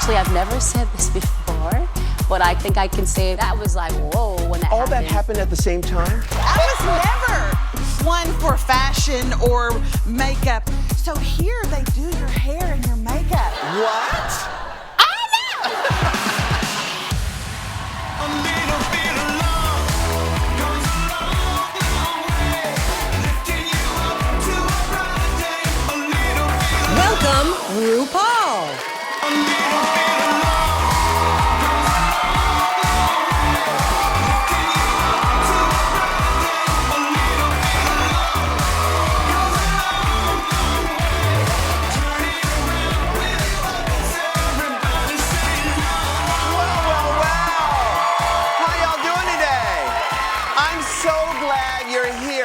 Actually, I've never said this before, but I think I can say that was like, whoa, when that All happened. that happened at the same time? I was never one for fashion or makeup. So here they do your hair and your makeup. What? Welcome, RuPaul.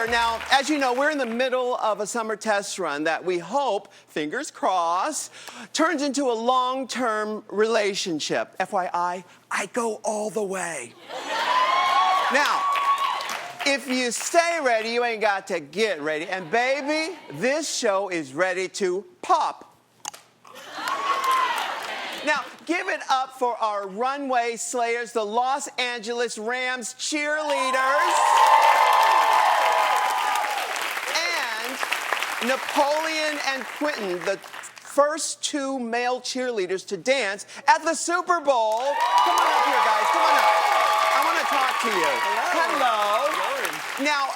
Now, as you know, we're in the middle of a summer test run that we hope, fingers crossed, turns into a long-term relationship. FYI, I go all the way. Now, if you stay ready, you ain't got to get ready. And baby, this show is ready to pop. Now, give it up for our runway slayers, the Los Angeles Rams cheerleaders. Napoleon and Quentin, the first two male cheerleaders to dance at the Super Bowl. Come on up here, guys. Come on up. I want to talk to you. Hello. Now,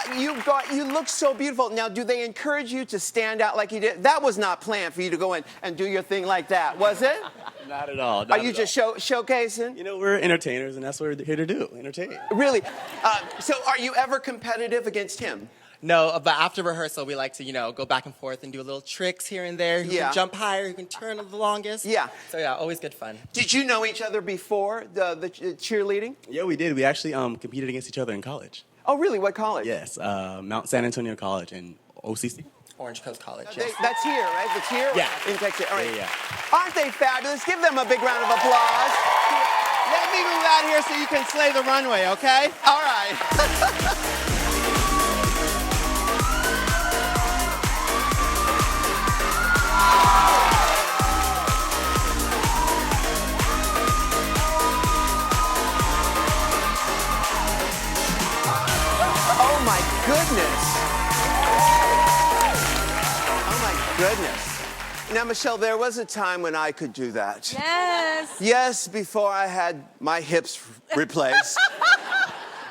you look so beautiful. Now, do they encourage you to stand out like you did? That was not planned for you to go in and do your thing like that, was it? Not at all. Are you just showcasing? You know, we're entertainers, and that's what we're here to do, entertain. Really? So are you ever competitive against him? No, but after rehearsal, we like to, go back and forth and do little tricks here and there. Who can jump higher, who can turn the longest. Yeah. So, yeah, always good fun. Did you know each other before the cheerleading? Yeah, we did. We actually competed against each other in college. Oh, really? What college? Yes, Mount San Antonio College in OCC. Orange Coast College, yes. That's here, right? That's here? Yeah. In Texas. All right. Yeah. Aren't they fabulous? Give them a big round of applause. Let me move out here so you can slay the runway, okay? All right. Oh my goodness. Now, Michelle, there was a time when I could do that. Yes. Yes, before I had my hips replaced.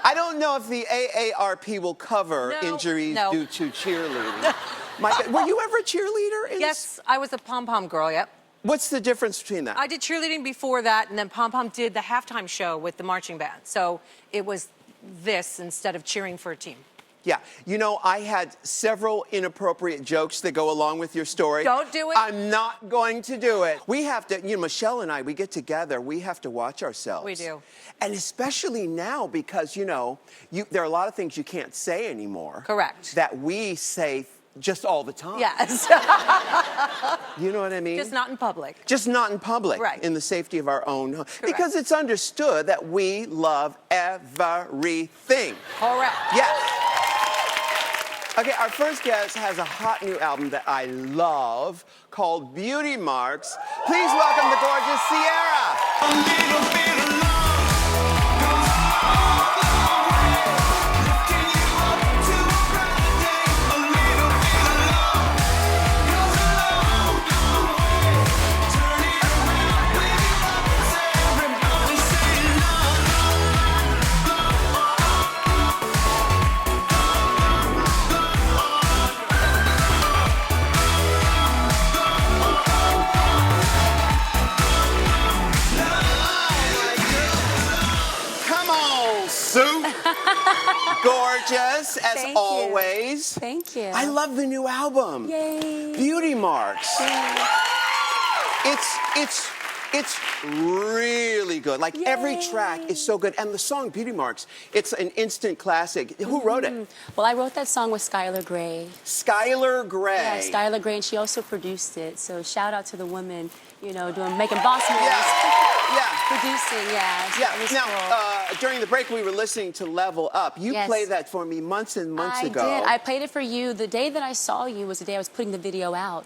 I don't know if the AARP will cover injuries due to cheerleading. Were you ever a cheerleader? Yes, I was a pom-pom girl, yep. What's the difference between that? I did cheerleading before that, and then pom-pom did the halftime show with the marching band. So it was this instead of cheering for a team. Yeah. You know, I had several inappropriate jokes that go along with your story. Don't do it. I'm not going to do it. We have to, Michelle and I, we get together, we have to watch ourselves. We do. And especially now because, there are a lot of things you can't say anymore. Correct. That we say just all the time. Yes. You know what I mean? Just not in public. Just not in public. Right. In the safety of our own home. Because it's understood that we love everything. Correct. Yes. Okay, our first guest has a hot new album that I love called Beauty Marks. Please welcome the gorgeous Ciara. Gorgeous, as always. Thank you. I love the new album. Yay. Beauty Marks. Yay. It's really good. Like, every track is so good. And the song Beauty Marks, it's an instant classic. Who wrote it? Well, I wrote that song with Skylar Grey. Skylar Grey. Yeah, Skylar Grey, and she also produced it. So shout out to the woman, doing making boss moves. Yeah. producing, yeah. So it was Now, cool. during the break, we were listening to Level Up. You Yes. played that for me months and months ago. I did. I played it for you. The day that I saw you was the day I was putting the video out.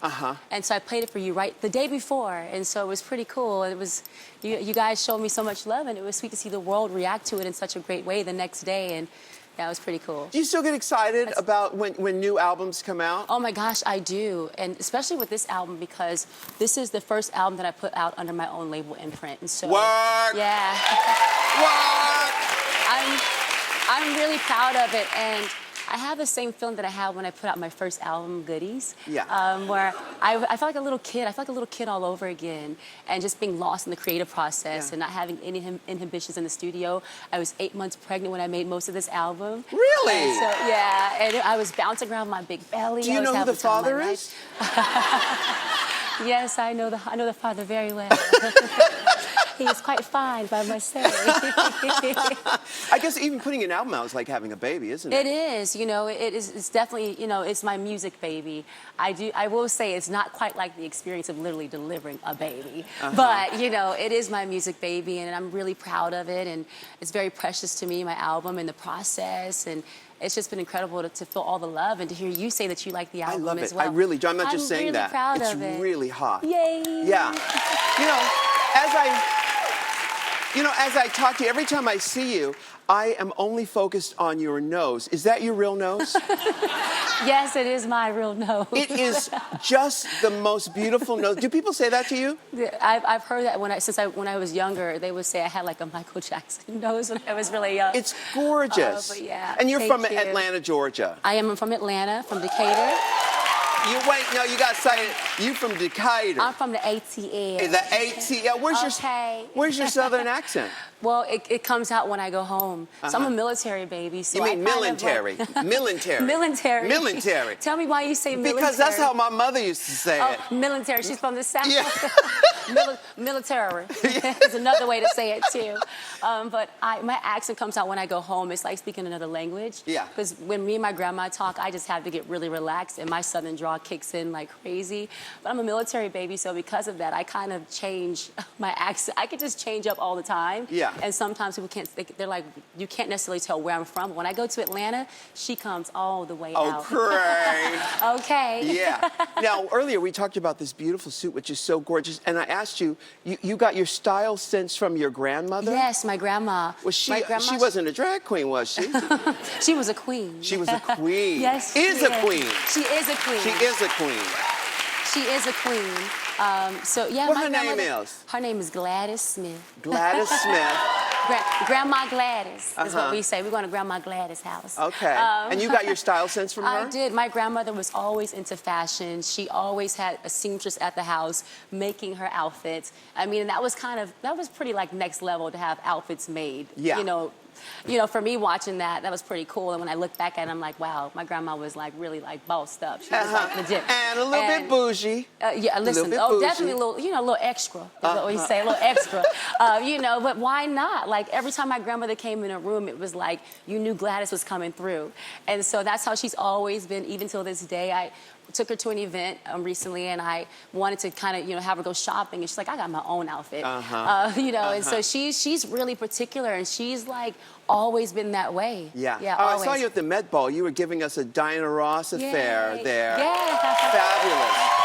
And so I played it for you right the day before. And so it was pretty cool. It was, you guys showed me so much love, and it was sweet to see the world react to it in such a great way the next day. And yeah, it was pretty cool. Do you still get excited about when new albums come out? Oh my gosh, I do. And especially with this album, because this is the first album that I put out under my own label imprint. And so, Work! Yeah. Work! I'm really proud of it, and I have the same feeling that I had when I put out my first album, Goodies. Yeah. Where I felt like a little kid. I felt like a little kid all over again, and just being lost in the creative process and not having any inhibitions in the studio. I was 8 months pregnant when I made most of this album. Really? And so, yeah, and I was bouncing around my big belly. Do you know who the father is? Yes, I know the father very well. He is quite fine, I must say. I guess even putting an album out is like having a baby, isn't it? It is, you know, it's definitely, you know, it's my music baby. I will say it's not quite like the experience of literally delivering a baby. But, you know, it is my music baby, and I'm really proud of it, and it's very precious to me, my album, and the process, and it's just been incredible to feel all the love and to hear you say that you like the album I love as it. well. I really do. I'm not just saying really that. Proud it's of it. really hot. Yay. Yeah. You know, as I talk to you, every time I see you, I am only focused on your nose. Is that your real nose? Yes, it is my real nose. It is just the most beautiful nose. Do people say that to you? I've heard that when I was younger, they would say I had like a Michael Jackson nose when I was really young. It's gorgeous. But yeah, and you're thank from you. Atlanta, Georgia. I am from Atlanta, from Decatur. You got cited. You from Decatur. I'm from the ATL. The ATL. Where's your southern accent? Well, it comes out when I go home. So I'm a military baby. So You mean military? Military. Military. Tell me why you say military. Because that's how my mother used to say it. Oh, military. She's from the South. Yeah. Military. It's another way to say it too. But my accent comes out when I go home. It's like speaking another language. Yeah. Because when me and my grandma talk, I just have to get really relaxed, and my southern drawl kicks in like crazy. But I'm a military baby, so because of that, I kind of change my accent. I could just change up all the time. Yeah. And sometimes people can't. They're like, you can't necessarily tell where I'm from. When I go to Atlanta, she comes all the way out. Oh, great. Okay. Yeah. Now, earlier we talked about this beautiful suit, which is so gorgeous, and I asked you, you got your style sense from your grandmother? Yes, my grandma. Was she? My grandma, she wasn't a drag queen, was she? She was a queen. She was a queen. Yes, She is a queen. She is a queen. She is a queen. She is a queen. So yeah, What my her name grandmother- is? Her name is Gladys Smith. Gladys Smith. Grandma Gladys is what we say. We're going to Grandma Gladys' house. Okay. And you got your style sense from her? I did. My grandmother was always into fashion. She always had a seamstress at the house making her outfits. I mean, that was pretty like next level to have outfits made. Yeah. You know, for me watching that was pretty cool. And when I look back at it, I'm like, wow, my grandma was like really like bossed up. She was like legit. And a little bit bougie. Yeah, listen. bit Oh, bougie. definitely a little extra. Is what we say, a little extra. But why not? Like every time my grandmother came in a room, it was like you knew Gladys was coming through, and so that's how she's always been, even till this day. I took her to an event recently, and I wanted to kind of have her go shopping, and she's like, I got my own outfit, and so she's really particular, and she's like always been that way. Yeah. Yeah. Oh, always. I saw you at the Met Ball. You were giving us a Diana Ross affair there. Yeah. Fabulous.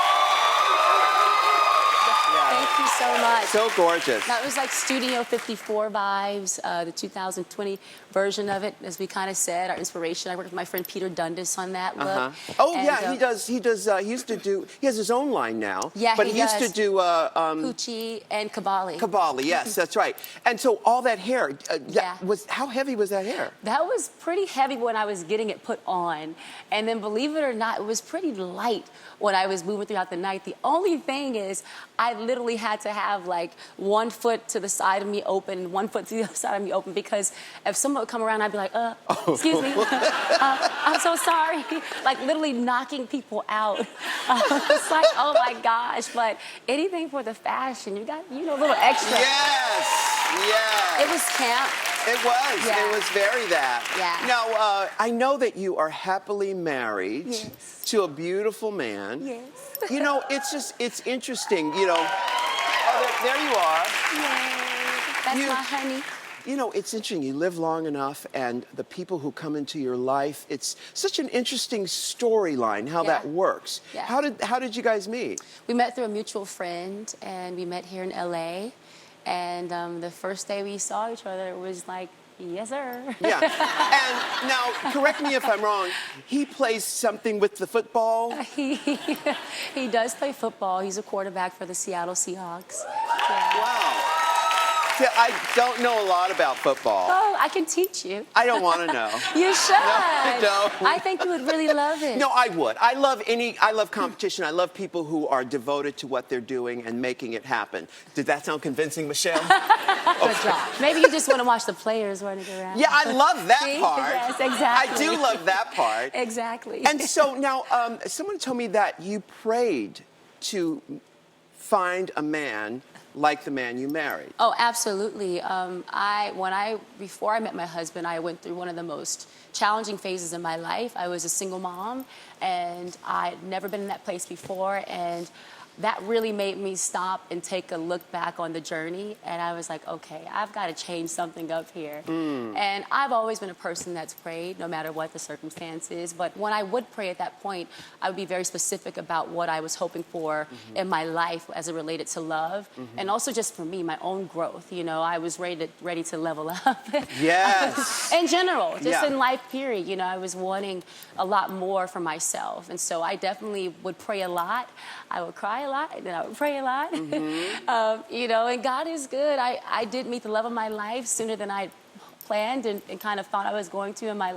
Thank you so much. So gorgeous. That was like Studio 54 vibes, the 2020 version of it, as we kind of said, our inspiration. I worked with my friend Peter Dundas on that look. Oh, And, yeah, he does. He used to do, he has his own line now. Yeah, but he he used to does. do Poochie and Kabali. Kabali, yes, that's right. And so all that hair, Yeah. how heavy was that hair? That was pretty heavy when I was getting it put on. And then believe it or not, it was pretty light when I was moving throughout the night. The only thing is I literally had to have like 1 foot to the side of me open, 1 foot to the other side of me open, because if someone would come around, I'd be like, excuse me, I'm so sorry. Like literally knocking people out. It's like, oh my gosh. But anything for the fashion, you got, a little extra. Yes. It was camp. It was. Yeah. It was very that. Yeah. Now, I know that you are happily married to a beautiful man. Yes. It's interesting, Oh, there you are. Yay. That's my honey. You know, it's interesting. You live long enough, and the people who come into your life, it's such an interesting storyline how that works. Yeah. How did you guys meet? We met through a mutual friend, and we met here in LA. And the first day we saw each other, it was like, yes, sir. Yeah. And now, correct me if I'm wrong, he plays something with the football? He does play football. He's a quarterback for the Seattle Seahawks. Yeah. Wow. See, I don't know a lot about football. Oh, I can teach you. I don't want to know. You should. No. I think you would really love it. No, I would. I love competition. I love people who are devoted to what they're doing and making it happen. Did that sound convincing, Michelle? Good job. Maybe you just want to watch the players running around. Yeah, I love that See? part. Yes, exactly. I do love that part. Exactly. And so now, someone told me that you prayed to find a man like the man you married. Oh, absolutely. Before I met my husband, I went through one of the most challenging phases in my life. I was a single mom, and I'd never been in that place before, and that really made me stop and take a look back on the journey. And I was like, okay, I've got to change something up here. And I've always been a person that's prayed, no matter what the circumstances. But when I would pray at that point, I would be very specific about what I was hoping for in my life as it related to love. And also just for me, my own growth. You know, I was ready to level up. Yes. In general, just Yeah. in life, period. You know, I was wanting a lot more for myself. And so I definitely would pray a lot. I would cry a lot, and then I would pray a lot. You know, and God is good. I did meet the love of my life sooner than I planned and kind of thought I was going to. In my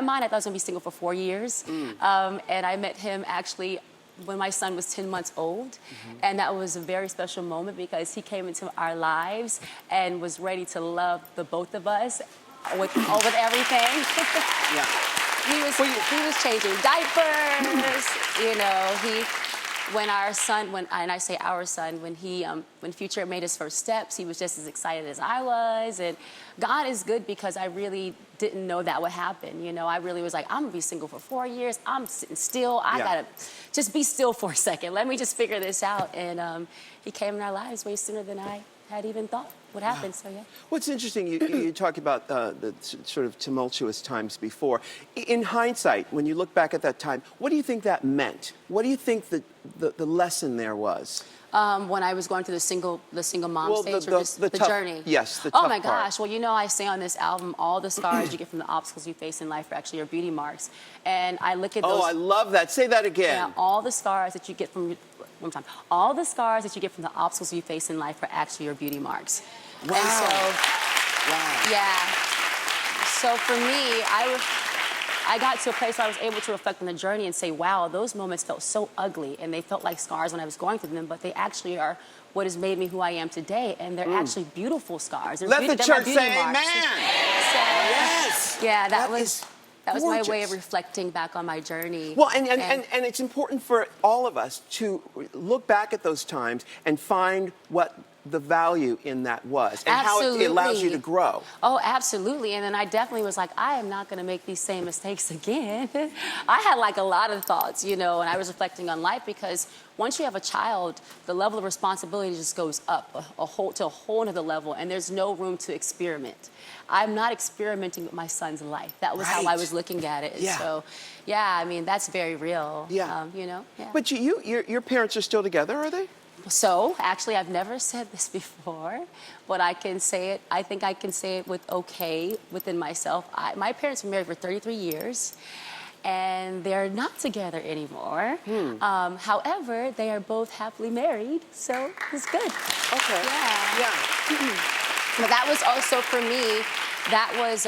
mind, I thought I was going to be single for 4 years. And I met him actually when my son was 10 months old. And that was a very special moment because he came into our lives and was ready to love the both of us with everything. Yeah. He was changing diapers, you know, when I say our son, when Future made his first steps, he was just as excited as I was. And God is good because I really didn't know that would happen. You know, I really was like, I'm gonna be single for 4 years. I'm sitting still. I gotta just be still for a second. Let me just figure this out. And he came in our lives way sooner than I had even thought would happen. So yeah. What's interesting, you talk about the sort of tumultuous times before. In hindsight, when you look back at that time, what do you think that meant? What do you think the lesson there was? When I was going through the single mom stage, or just the tough journey. Yes, the tough Oh my part. gosh! Well, you know, I say on this album, all the scars you get from the obstacles you face in life are actually your beauty marks. And I look at those. Oh, I love that. Say that again. Yeah, all the scars that you get from one time. All the scars that you get from the obstacles you face in life are actually your beauty marks. Wow. And so, yeah. So for me, I got to a place where I was able to reflect on the journey and say, wow, those moments felt so ugly and they felt like scars when I was going through them, but they actually are what has made me who I am today, and they're actually beautiful scars. Let the church say marks. amen. So, Yes. yeah, that was my way of gorgeous. reflecting back on my journey. Well, and it's important for all of us to look back at those times and find what the value in that was and how it allows you to grow. Oh, absolutely. And then I definitely was like, I am not going to make these same mistakes again. I had like a lot of thoughts, you know, and I was reflecting on life because once you have a child, the level of responsibility just goes up to a whole other level, and there's no room to experiment. I'm not experimenting with my son's life. That was how I was looking at it. Yeah. So, yeah, I mean, that's very real. Yeah. You know? Yeah. But your parents are still together, are they? So, actually, I've never said this before, but I can say it. I think I can say it within myself. My parents were married for 33 years, and they're not together anymore. However, they are both happily married, so it's good. Okay. Yeah. But that was also, for me, that was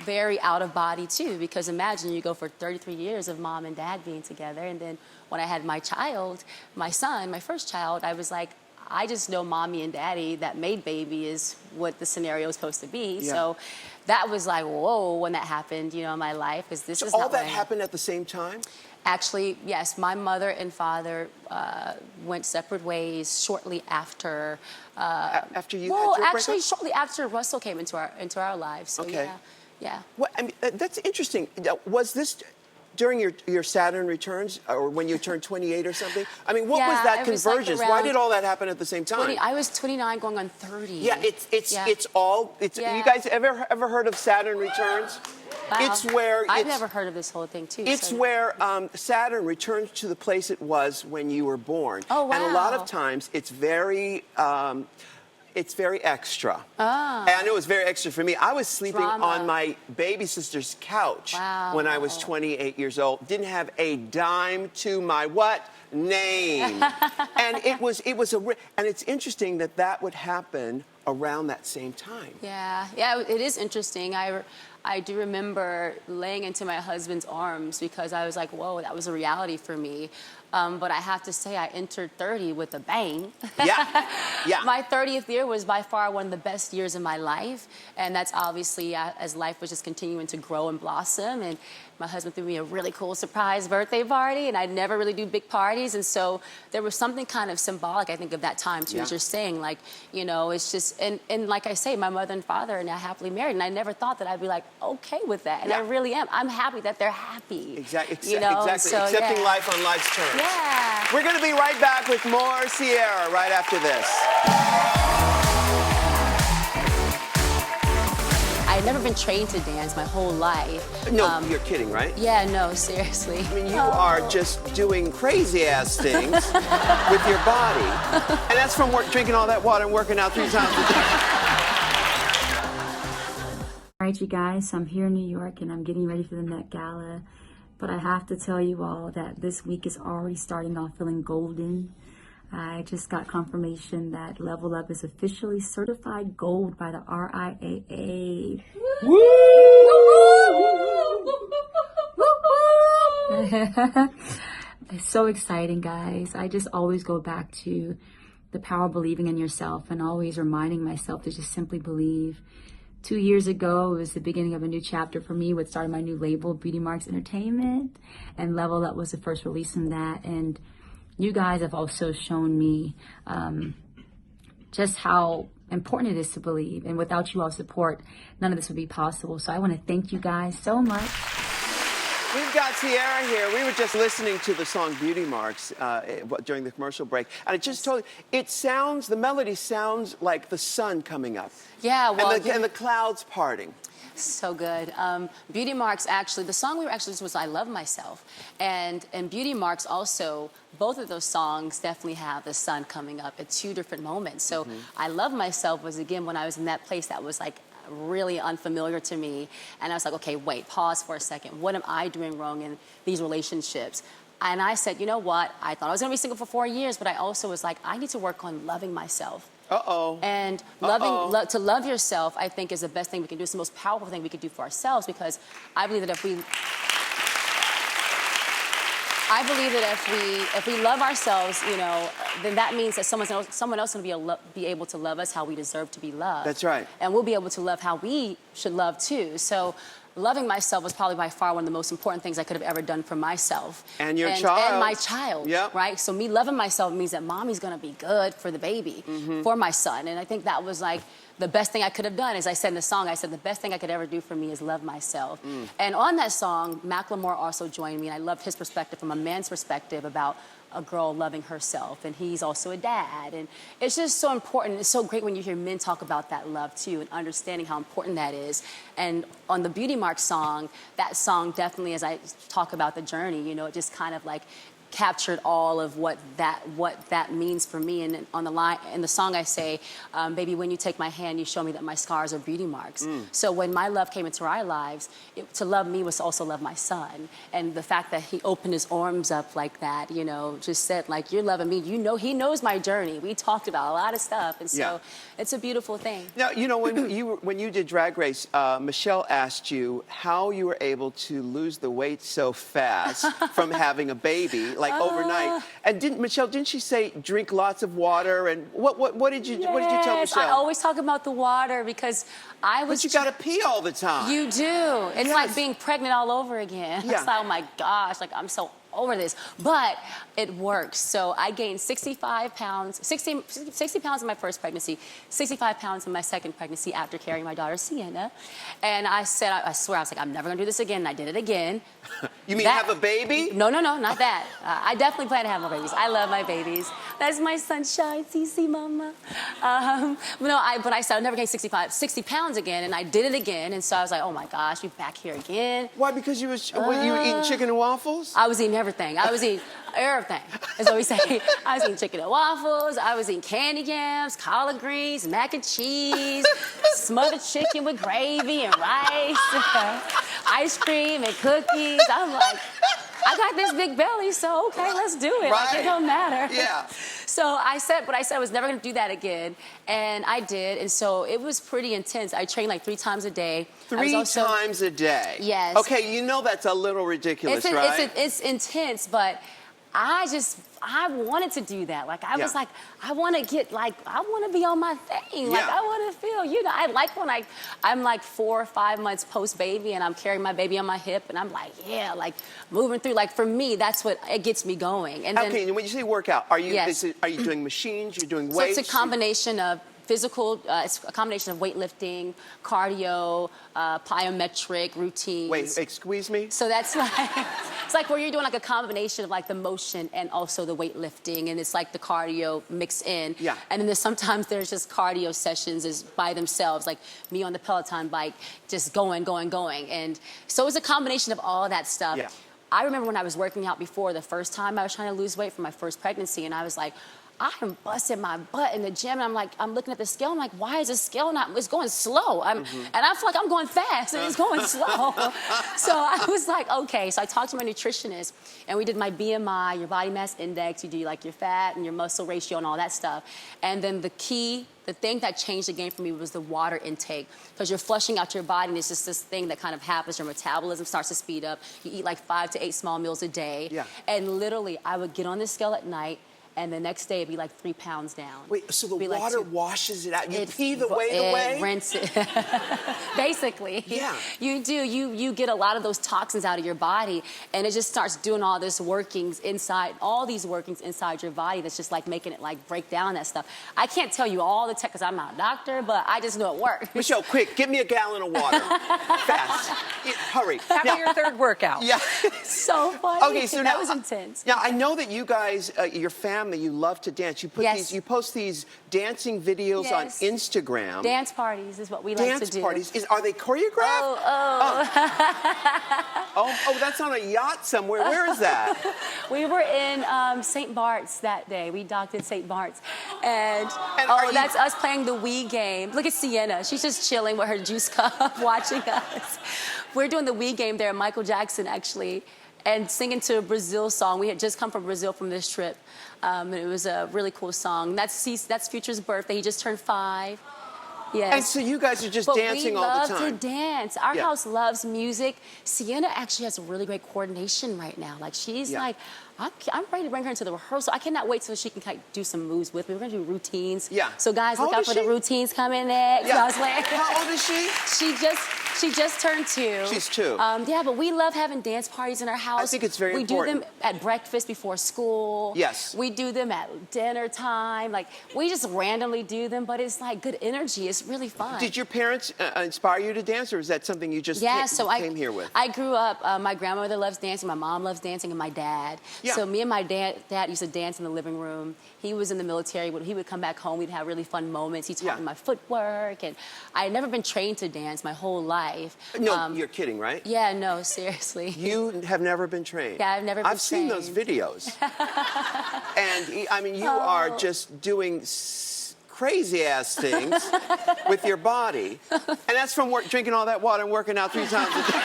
very out of body, too, because imagine you go for 33 years of mom and dad being together, and then when I had my child, my son, my first child, I was like, I just know mommy and daddy, that made baby is what the scenario is supposed to be. Yeah. So that was like, whoa, when that happened, you know, in my life, because this is all not that what I happened at the same time? Actually, yes, my mother and father went separate ways shortly after. After you well, had your actually, breakup? shortly after Russell came into our lives. So Okay. yeah. Well, I mean, that's interesting. Was this during your Saturn returns, or when you turned 28 or something? I mean, what was Yeah, that it was, like, convergence? Why around did all that happen at the same time? I was 29 going on 30. Yeah, it's Yeah. You guys ever heard of Saturn returns? Wow. It's where I've never heard of this whole thing too. It's so. where Saturn returns to the place it was when you were born. Oh, wow. And a lot of times it's very extra. Ah. And I know it's very extra for me. I was sleeping Drama. on my baby sister's couch Wow. when I was 28 years old. Didn't have a dime to my name. And and it's interesting that would happen around that same time. Yeah, it is interesting. I do remember laying into my husband's arms because I was like, whoa, that was a reality for me. But I have to say, I entered 30 with a bang. Yeah. My 30th year was by far one of the best years of my life. And that's obviously as life was just continuing to grow and blossom. And my husband threw me a really cool surprise birthday party, and I'd never really do big parties. And so there was something kind of symbolic, I think, of that time, too, as you're saying. Like, you know, it's just, and like I say, my mother and father are now happily married. And I never thought that I'd be like, okay with that. And I really am. I'm happy that they're happy. Exactly. You know? Exactly. So, Accepting life on life's terms. Yeah. We're going to be right back with more Ciara right after this. I'd never been trained to dance my whole life. No, you're kidding, right? Yeah, no, seriously. I mean, you are just doing crazy-ass things with your body. And that's from drinking all that water and working out 3 times a day. All right, you guys, so I'm here in New York and I'm getting ready for the Met Gala. But I have to tell you all that this week is already starting off feeling golden. I just got confirmation that Level Up is officially certified gold by the RIAA. It's so exciting, guys. I just always go back to the power of believing in yourself and always reminding myself to just simply believe. 2 years ago, it was the beginning of a new chapter for me with starting my new label, Beauty Marks Entertainment, and Level Up was the first release in that. And you guys have also shown me just how important it is to believe. And without you all support, none of this would be possible. So I want to thank you guys so much. We've got Ciara here. We were just listening to the song Beauty Marks during the commercial break. And it just totally, the melody sounds like the sun coming up. Yeah, well. And the clouds parting. So good. Beauty Marks, actually, the song we were actually was I Love Myself. And Beauty Marks also, both of those songs definitely have the sun coming up at 2 different moments. So I Love Myself was, again, when I was in that place that was like really unfamiliar to me. And I was like, okay, wait, pause for a second. What am I doing wrong in these relationships? And I said, you know what? I thought I was going to be single for 4 years, but I also was like, I need to work on loving myself. And to love yourself, I think, is the best thing we can do. It's the most powerful thing we can do for ourselves, because I believe that if we love ourselves, you know, then that means that someone else will be able to love us how we deserve to be loved. That's right. And we'll be able to love how we should love too. So loving myself was probably by far one of the most important things I could have ever done for myself. And your child. And my child, right? So me loving myself means that mommy's going to be good for the baby, for my son. And I think that was like the best thing I could have done. As I said in the song, I said the best thing I could ever do for me is love myself. And on that song, Macklemore also joined me, and I loved his perspective from a man's perspective about a girl loving herself, and he's also a dad. And it's just so important. It's so great when you hear men talk about that love too, and understanding how important that is. And on the Beauty Mark song, that song definitely, as I talk about the journey, you know, it just kind of like captured all of what that means for me. And on the line in the song I say, baby, when you take my hand, you show me that my scars are beauty marks. So when my love came into our lives, to love me was to also love my son. And the fact that he opened his arms up like that, you know, just said like, you're loving me. You know, he knows my journey. We talked about a lot of stuff, and so it's a beautiful thing. Now, you know, when you did Drag Race, Michelle asked you how you were able to lose the weight so fast from having a baby, like overnight. And didn't she say drink lots of water? And what did you tell Michelle? I always talk about the water because I was. But you gotta pee all the time. You do. It's like being pregnant all over again. Yeah. It's like, oh my gosh, like I'm so over this. But it works. So I gained 65 pounds, 60 pounds in my first pregnancy, 65 pounds in my second pregnancy after carrying my daughter, Sienna. And I said, I swear, I was like, I'm never gonna do this again. And I did it again. You mean have a baby? No, not that. I definitely plan to have more babies. I love my babies. That's my sunshine, CC mama. But I said I'd never gain 60 pounds again, and I did it again, and so I was like, oh my gosh, we're back here again. Why? Because you were eating chicken and waffles? I was eating everything. I was eating everything. That's what we say. I was eating chicken and waffles. I was eating candy yams, collard greens, mac and cheese, smothered chicken with gravy and rice, ice cream and cookies. I'm like, I got this big belly, so okay, let's do it. Right. Like, it don't matter. Yeah. So I said I was never going to do that again, and I did, and so it was pretty intense. I trained like 3 times a day. Three times a day? Yes. Okay, you know that's a little ridiculous, right? It's intense, but I wanted to do that. Like, I was like, I want to be on my thing. Like, I want to feel, I like when I'm like 4 or 5 months post-baby and I'm carrying my baby on my hip and I'm like, like moving through. Like, for me, that's what it gets me going. And okay, and when you say workout, are you doing machines, you're doing weights? So it's a combination of physical, it's a combination of weightlifting, cardio, plyometric routines. Wait, squeeze me? So that's like, it's like where you're doing like a combination of like the motion and also the weightlifting, and it's like the cardio mixed in. Yeah. And then sometimes there's just cardio sessions is by themselves, like me on the Peloton bike, just going. And so it's a combination of all that stuff. Yeah. I remember when I was working out before, the first time I was trying to lose weight for my first pregnancy, and I was like, I'm busting my butt in the gym, and I'm looking at the scale, I'm like, why is the scale it's going slow? And I feel like I'm going fast, and it's going slow. So I was like, okay. So I talked to my nutritionist, and we did my BMI, your body mass index, you do like your fat and your muscle ratio and all that stuff. And then the thing that changed the game for me was the water intake, because you're flushing out your body, and it's just this thing that kind of happens. Your metabolism starts to speed up. You eat like 5 to 8 small meals a day. Yeah. And literally, I would get on the scale at night, and the next day it'd be like 3 pounds down. Wait, so the water washes it out? You pee the weight away? Rinse it. Basically. Yeah. You do. You get a lot of those toxins out of your body, and it just starts doing all these workings inside your body that's just like making it like break down that stuff. I can't tell you all the tech because I'm not a doctor, but I just know it works. Michelle, quick, get me a gallon of water. Fast. Hurry. After your 3rd workout. Yeah. So funny. Okay, so that was intense. Now, I know that you guys, your family, you love to dance. You post these dancing videos on Instagram. Dance parties is what we like to do. Dance parties. Are they choreographed? Oh, that's on a yacht somewhere. Where is that? We were in St. Bart's that day. We docked at St. Bart's. And that's us playing the Wii game. Look at Sienna. She's just chilling with her juice cup watching us. We're doing the Wii game there, Michael Jackson, actually, and singing to a Brazil song. We had just come from Brazil from this trip. And it was a really cool song. That's Future's birthday. He just turned 5. Yes. And so you guys are just dancing all the time. We love to dance. Our house loves music. Sienna actually has really great coordination right now. Like, she's like, I'm ready to bring her into the rehearsal. I cannot wait till she can do some moves with me. We're going to do routines. Yeah. So, guys, look out for the routines coming next. Yeah. So I was like, how old is she? She just turned 2. She's 2. Yeah, but we love having dance parties in our house. I think it's very important. We do them at breakfast before school. Yes. We do them at dinner time. Like, we just randomly do them, but it's like good energy. It's really fun. Did your parents inspire you to dance, or is that something you just came here with? I grew up, my grandmother loves dancing, my mom loves dancing, and my dad. Yeah. So me and my dad used to dance in the living room. He was in the military. When he would come back home, we'd have really fun moments. He taught me my footwork, and I had never been trained to dance my whole life. No, you're kidding, right? Yeah, no, seriously. You have never been trained? Yeah, I've never been trained. I've seen those videos. And, I mean, you are just doing crazy-ass things with your body. And that's from drinking all that water and working out 3 times a day.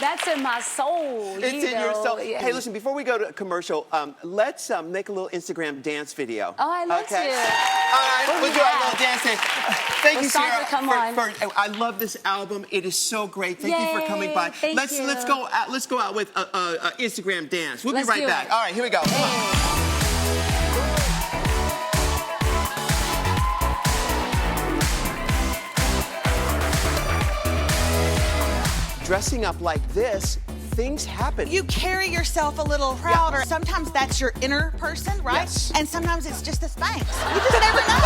That's in my soul. It's in your soul. Yeah. Hey, listen, before we go to a commercial, let's make a little Instagram dance video. Oh, I love to. All right, we'll do our little dancing. Thank you, Ciara. I love this album. It is so great. Thank you for coming by. Let's go out with an Instagram dance. We'll be right back. All right, here we go. Come on. Dressing up like this, things happen. You carry yourself a little prouder. Yeah. Sometimes that's your inner person, right? Yes. And sometimes it's just a Spanx. You just never know.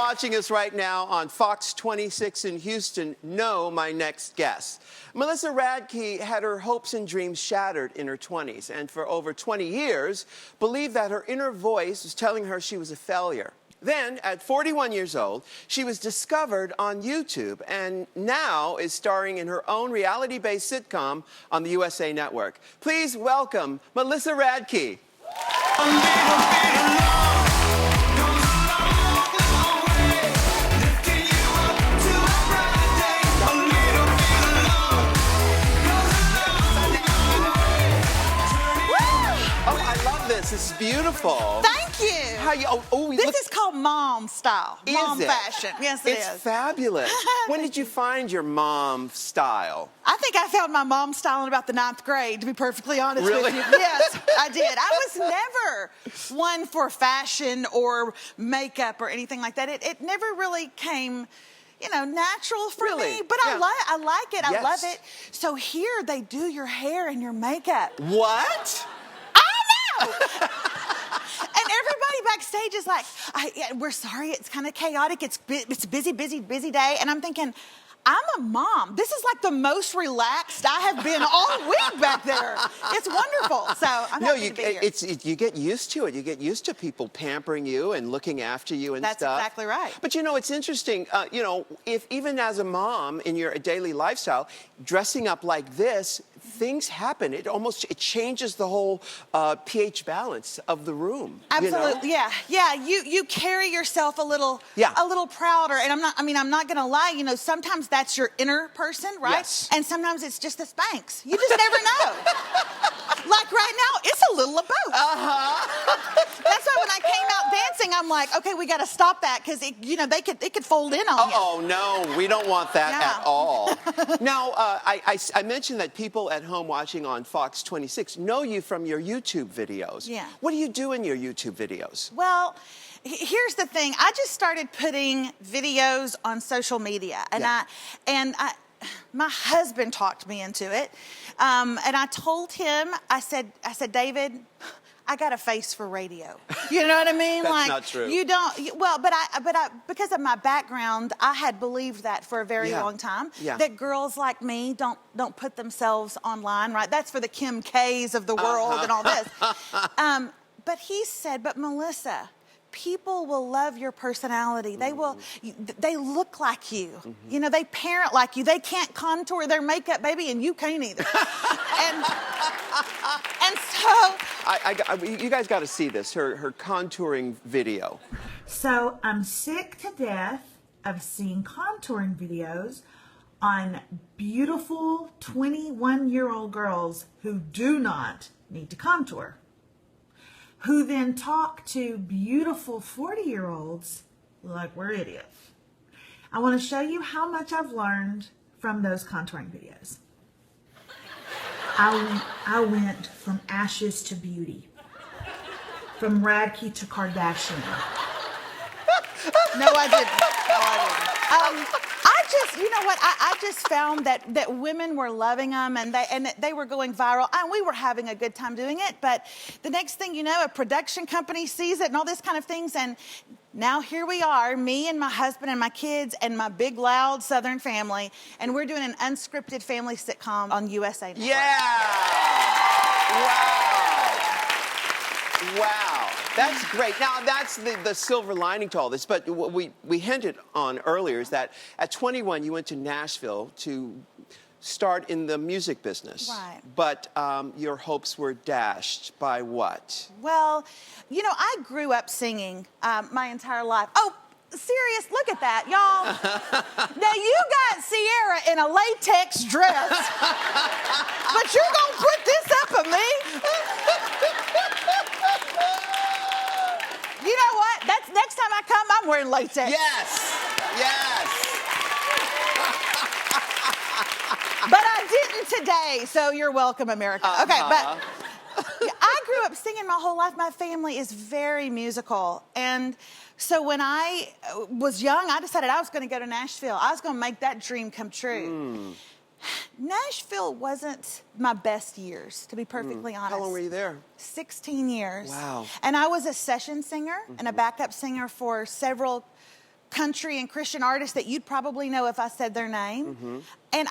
watching us right now on Fox 26 in Houston know my next guest. Melissa Radke had her hopes and dreams shattered in her 20s, and for over 20 years, believed that her inner voice was telling her she was a failure. Then, at 41 years old, she was discovered on YouTube and now is starring in her own reality-based sitcom on the USA Network. Please welcome Melissa Radke. This is beautiful. Thank you. How you? This is called mom style. Mom fashion. Yes, it is. It's fabulous. When did you find your mom style? I think I found my mom style in about the 9th grade, to be perfectly honest Really? with you. Yes, I did. I was never one for fashion or makeup or anything like that. It never really came, you know, natural for me. But yeah. I like it. Yes. I love it. So here they do your hair and your makeup. What? And everybody backstage is like, we're sorry, it's kind of chaotic. It's a busy day. And I'm thinking, I'm a mom. This is like the most relaxed I have been all week back there. It's wonderful. So I'm happy to be here. You get used to it. You get used to people pampering you and looking after you and stuff. That's exactly right. But you know, it's interesting. You know, if even as a mom in your daily lifestyle, dressing up like this, things happen. It changes the whole pH balance of the room. Absolutely, you know? yeah. You carry yourself a little prouder. And I'm not gonna lie. You know, sometimes that's your inner person, right? Yes. And sometimes it's just the Spanx. You just never know. Like right now, it's a little of both. That's why when I came out dancing, I'm like, okay, we got to stop that because it could fold in on you. Oh no, we don't want that at all. Now, I mentioned that people at home watching on Fox 26 know you from your YouTube videos. Yeah. What do you do in your YouTube videos? Well, here's the thing. I just started putting videos on social media, and my husband talked me into it, and I told him, I said, David, I got a face for radio. You know what I mean? That's like, not true. You don't. Well, but I, because of my background, I had believed that for a very long time. Yeah. That girls like me don't put themselves online, right? That's for the Kim K's of the world and all this. But he said, but Melissa, people will love your personality. They will. They look like you. You know, they parent like you. They can't contour their makeup, baby, and you can't either. and so you guys got to see this. Her contouring video. So I'm sick to death of seeing contouring videos on beautiful 21-year-old girls who do not need to contour, who then talk to beautiful 40-year-olds like we're idiots. I want to show you how much I've learned from those contouring videos. I went from ashes to beauty, from Radke to Kardashian. No, I didn't. You know what? I just found that women were loving them and they were going viral, and we were having a good time doing it. But the next thing you know, a production company sees it and all this kind of things, and now here we are, me and my husband and my kids and my big, loud Southern family, and we're doing an unscripted family sitcom on USA Network. Yeah! Wow. That's great. Now, that's the silver lining to all this. But what we hinted on earlier is that at 21, you went to Nashville to start in the music business. Right. But your hopes were dashed by what? Well, you know, I grew up singing my entire life. Oh, serious, look at that, y'all. Now, you got Ciara in a latex dress, but you're going to put this up on me? You know what? That's next time I come, I'm wearing latex. Yes. Yes. But I didn't today, so you're welcome, America. Okay, but I grew up singing my whole life. My family is very musical. And so when I was young, I decided I was going to go to Nashville. I was going to make that dream come true. Nashville wasn't my best years, to be perfectly honest. How long were you there? 16 years. Wow. And I was a session singer and a backup singer for several country and Christian artists that you'd probably know if I said their name. And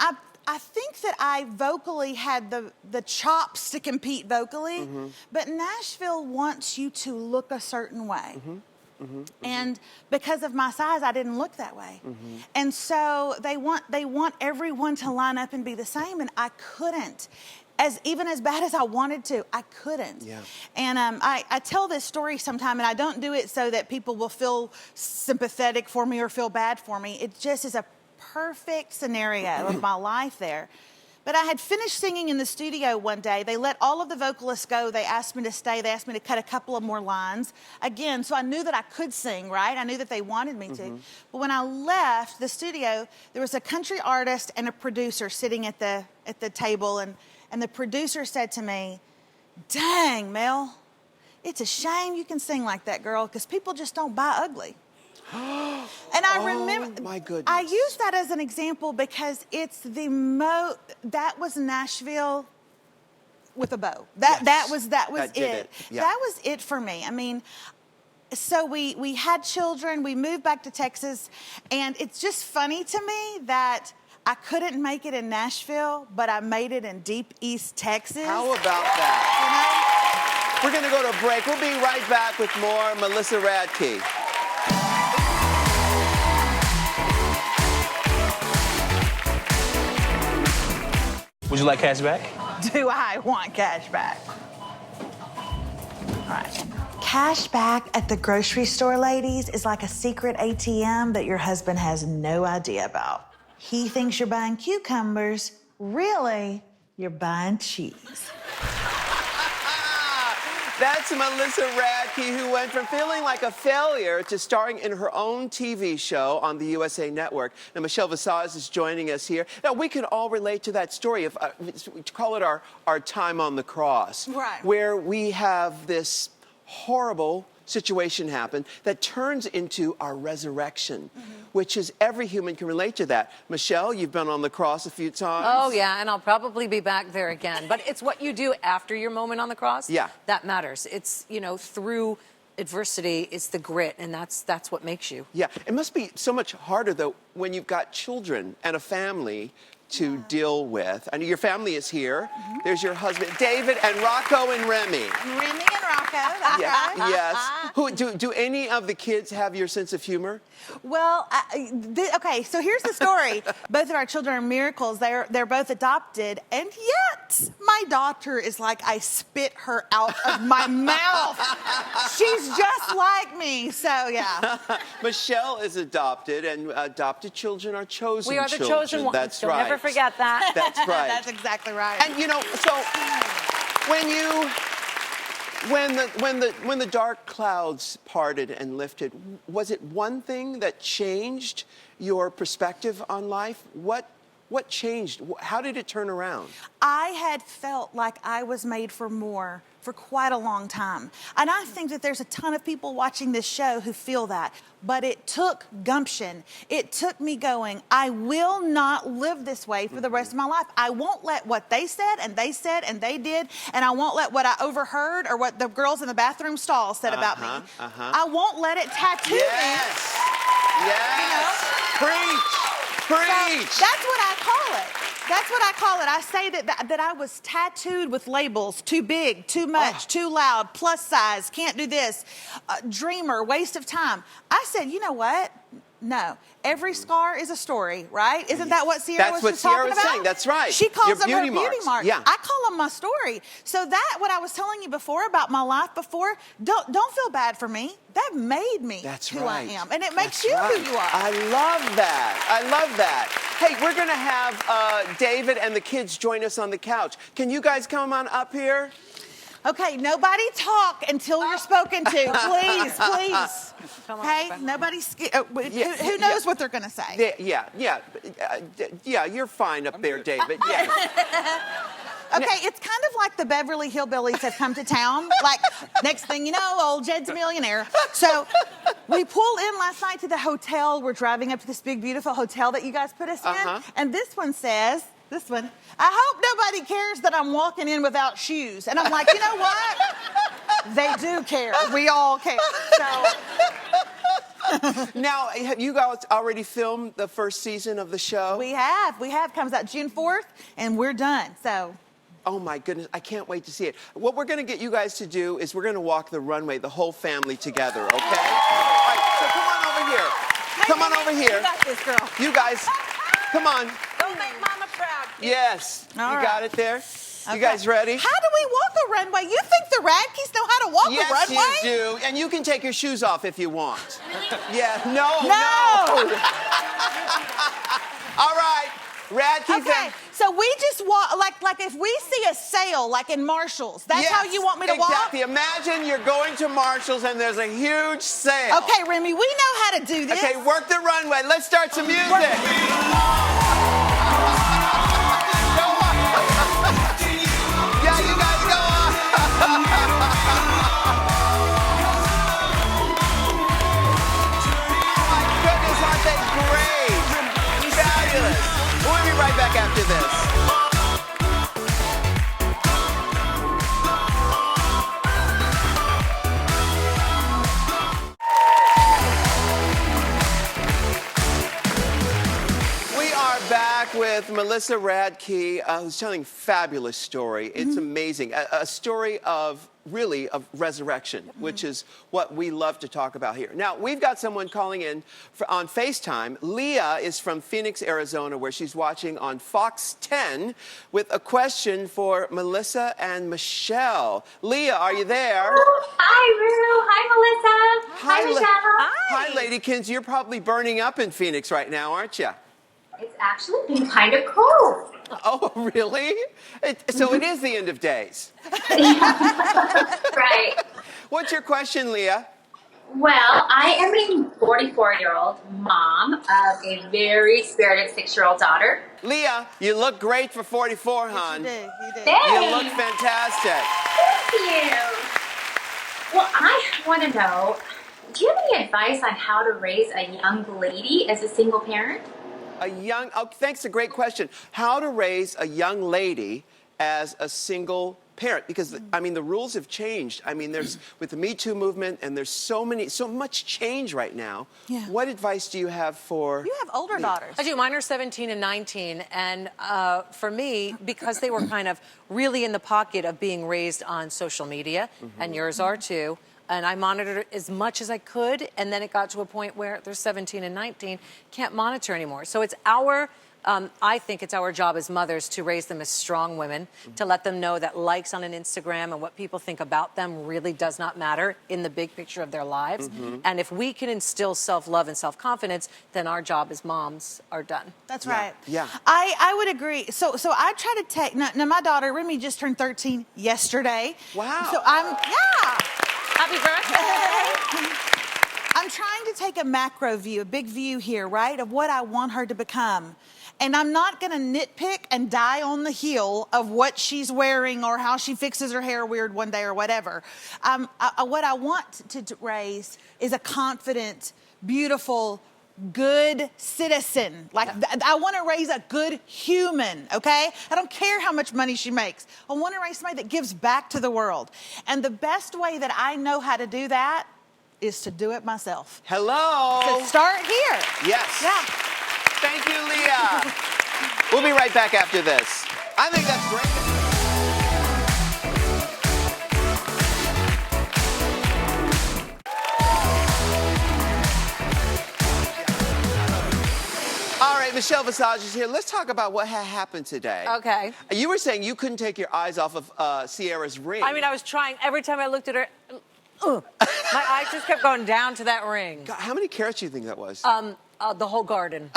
I think that I vocally had the chops to compete vocally, but Nashville wants you to look a certain way. And because of my size, I didn't look that way. And so they want everyone to line up and be the same, and I couldn't. Even as bad as I wanted to, I couldn't. Yeah. And I tell this story sometime, and I don't do it so that people will feel sympathetic for me or feel bad for me. It just is a perfect scenario of my life there. But I had finished singing in the studio one day. They let all of the vocalists go. They asked me to stay. They asked me to cut a couple of more lines. Again, so I knew that I could sing, right? I knew that they wanted me to. But when I left the studio, there was a country artist and a producer sitting at the table, and the producer said to me, "Dang, Mel, it's a shame you can sing like that, girl, because people just don't buy ugly." And I remember, my goodness. I use that as an example because it's that was Nashville with a bow. That was it. Yeah. That was it for me. I mean, so we had children, we moved back to Texas, and it's just funny to me that I couldn't make it in Nashville, but I made it in deep East Texas. How about that? We're going to go to a break. We'll be right back with more Melissa Radke. Would you like cash back? Do I want cash back? All right. Cash back at the grocery store, ladies, is like a secret ATM that your husband has no idea about. He thinks you're buying cucumbers. Really, you're buying cheese. That's Melissa Radke, who went from feeling like a failure to starring in her own TV show on the USA Network. Now, Michelle Visage is joining us here. Now, we can all relate to that story. We call it our time on the cross. Right. Where we have this horrible situation happen that turns into our resurrection, which is every human can relate to that. Michelle, you've been on the cross a few times. Oh, yeah, and I'll probably be back there again. But it's what you do after your moment on the cross that matters. It's, through adversity, it's the grit, and that's what makes you. Yeah, it must be so much harder, though, when you've got children and a family to deal with. I know your family is here. There's your husband, David, and Rocco and Remy. Remy and Rocco. Yes. Who do any of the kids have your sense of humor? Well, okay, so here's the story. Both of our children are miracles. They're both adopted, and yet my daughter is like, I spit her out of my mouth. She's just like me, so yeah. Michelle is adopted, and adopted children are chosen children. We are the chosen ones. That's Don't right. Never forget that. That's right. That's exactly right. And so when the dark clouds parted and lifted, was it one thing that changed your perspective on life? What changed? How did it turn around? I had felt like I was made for more for quite a long time. And I think that there's a ton of people watching this show who feel that. But it took gumption. It took me going, I will not live this way for the rest of my life. I won't let what they said and they did, and I won't let what I overheard or what the girls in the bathroom stall said about me. I won't let it tattoo me. Yes. Preach. So that's what I call it. That's what I call it. I say that I was tattooed with labels: too big, too much, too loud, plus size, can't do this, dreamer, waste of time. I said, you know what? No. Every scar is a story, right? Isn't that what Ciara was just talking about? That's what Ciara was saying. That's right. She calls them her beauty marks. marks. Yeah. I call them my story. So that, what I was telling you before about my life before, don't feel bad for me. That made me who I am. And it makes you who you are. I love that. I love that. Hey, we're going to have David and the kids join us on the couch. Can you guys come on up here? Okay, nobody talk until you're spoken to. Please, please. Okay, nobody. Who knows what they're going to say? Yeah, you're fine up there, David. Yeah. Okay, it's kind of like the Beverly Hillbillies have come to town. Like, next thing you know, old Jed's a millionaire. So we pull in last night to the hotel. We're driving up to this big, beautiful hotel that you guys put us in. And this one says, I hope nobody cares that I'm walking in without shoes. And I'm like, you know what? They do care. We all care. So Now, have you guys already filmed the first season of the show? We have. Comes out June 4th, and we're done. So. Oh my goodness, I can't wait to see it. What we're gonna get you guys to do is we're gonna walk the runway, the whole family together, okay? All right, so come on over here. Come on over here. You got this, girl. You guys, come on. Don't make Mama proud. Yes, you got it there. Okay. You guys ready? How do we walk a runway? You think the Radkes know how to walk a runway? Yes, you do. And you can take your shoes off if you want. Yeah, no. All right, Radke. Okay, so we just walk, like if we see a sale, like in Marshall's, that's how you want me to walk? Exactly. Imagine you're going to Marshall's and there's a huge sale. Okay, Remy, we know how to do this. Okay, work the runway. Let's start some music. Go on. Yeah, you guys go on. Oh my goodness, aren't they great? Fabulous. We'll be right back after this. With Melissa Radke, who's telling a fabulous story. It's amazing. A story of resurrection, which is what we love to talk about here. Now, we've got someone calling in on FaceTime. Leah is from Phoenix, Arizona, where she's watching on Fox 10 with a question for Melissa and Michelle. Leah, are you there? Hi, Ru. Hi, Melissa. Hi, Michelle. Hi, Ladykins. You're probably burning up in Phoenix right now, aren't you? It's actually been kind of cold. Oh, really? So it is the end of days. Right. What's your question, Leah? Well, I am a 44-year-old mom of a very spirited 6-year-old daughter. Leah, you look great for 44, hon. You do. Thanks. You look fantastic. Thank you. Well, I want to know, do you have any advice on how to raise a young lady as a single parent? Thanks, a great question. How to raise a young lady as a single parent? Because I mean, the rules have changed. I mean, there's with the Me Too movement, and there's so much change right now. Yeah. What advice do you have for? You have older daughters. I do. Mine are 17 and 19, and for me, because they were kind of really in the pocket of being raised on social media, and yours are too. And I monitored it as much as I could, and then it got to a point where they're 17 and 19, can't monitor anymore. So it's I think it's our job as mothers to raise them as strong women, to let them know that likes on an Instagram and what people think about them really does not matter in the big picture of their lives. And if we can instill self-love and self-confidence, then our job as moms are done. That's right. Yeah. I would agree. So I try to take, now my daughter, Remy, just turned 13 yesterday. Wow. So Happy birthday! I'm trying to take a macro view, a big view here, right, of what I want her to become. And I'm not going to nitpick and die on the heel of what she's wearing or how she fixes her hair weird one day or whatever. What I want to raise is a confident, beautiful, good citizen. I want to raise a good human, okay? I don't care how much money she makes. I want to raise somebody that gives back to the world. And the best way that I know how to do that is to do it myself. Hello. To start here. Yes. Yeah. Thank you, Leah. We'll be right back after this. I think that's great. All right, Michelle Visage is here. Let's talk about what happened today. Okay. You were saying you couldn't take your eyes off of Ciara's ring. I mean, I was trying. Every time I looked at her, my eyes just kept going down to that ring. God, how many carats do you think that was? The whole garden.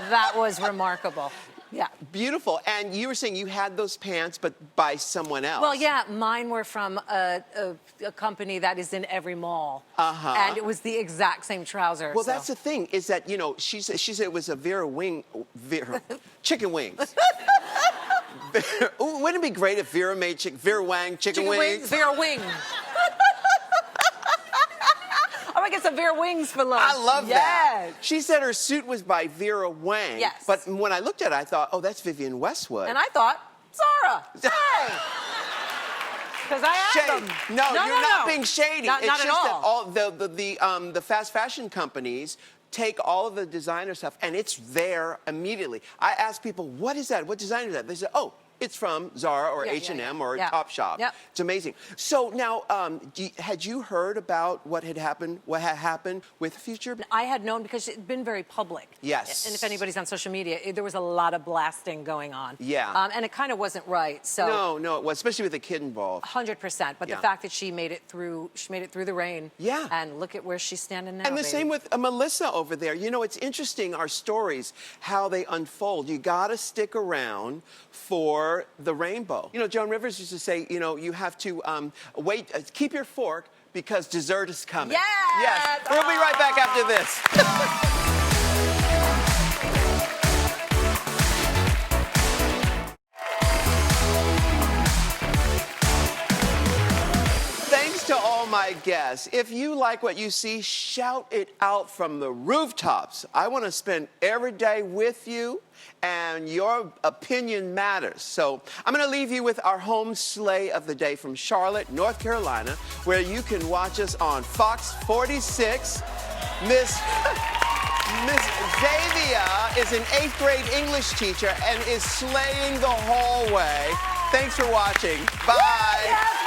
That was remarkable. Yeah. Beautiful. And you were saying you had those pants, but by someone else. Well, yeah, mine were from a company that is in every mall. And it was the exact same trouser. Well, that's the thing, is that, you know, she said it was a chicken wings. Wouldn't it be great if Vera made Vera Wang chicken wings? Vera Wing. I'm gonna get some Vera Wings for lunch. I love that. She said her suit was by Vera Wang. Yes. But when I looked at it, I thought, oh, that's Vivienne Westwood. And I thought, Zara. Hey. because I have Shade. them. No, you're not being shady. Not it's at just that all. the fast fashion companies take all of the designer stuff and it's there immediately. I ask people, what is that? What designer is that? They say, oh, it's from Zara or H&M or Topshop. Yep. It's amazing. So now, had you heard about what had happened with Future? I had known because it's been very public. Yes. And if anybody's on social media, there was a lot of blasting going on. Yeah. And it kind of wasn't right. So No, it was, especially with a kid involved. 100%. But the fact that she made it through the rain. Yeah. And look at where she's standing now. And the same with Melissa over there. You know, it's interesting, our stories, how they unfold. You got to stick around for the rainbow. You know, Joan Rivers used to say, you know, you have to wait, keep your fork because dessert is coming. Yes. We'll be right back after this. Thanks to all my guests. If you like what you see, shout it out from the rooftops. I want to spend every day with you, and your opinion matters. So I'm going to leave you with our home sleigh of the day from Charlotte, North Carolina, where you can watch us on Fox 46. Miss Xavier is an 8th grade English teacher and is slaying the hallway. Thanks for watching. Bye.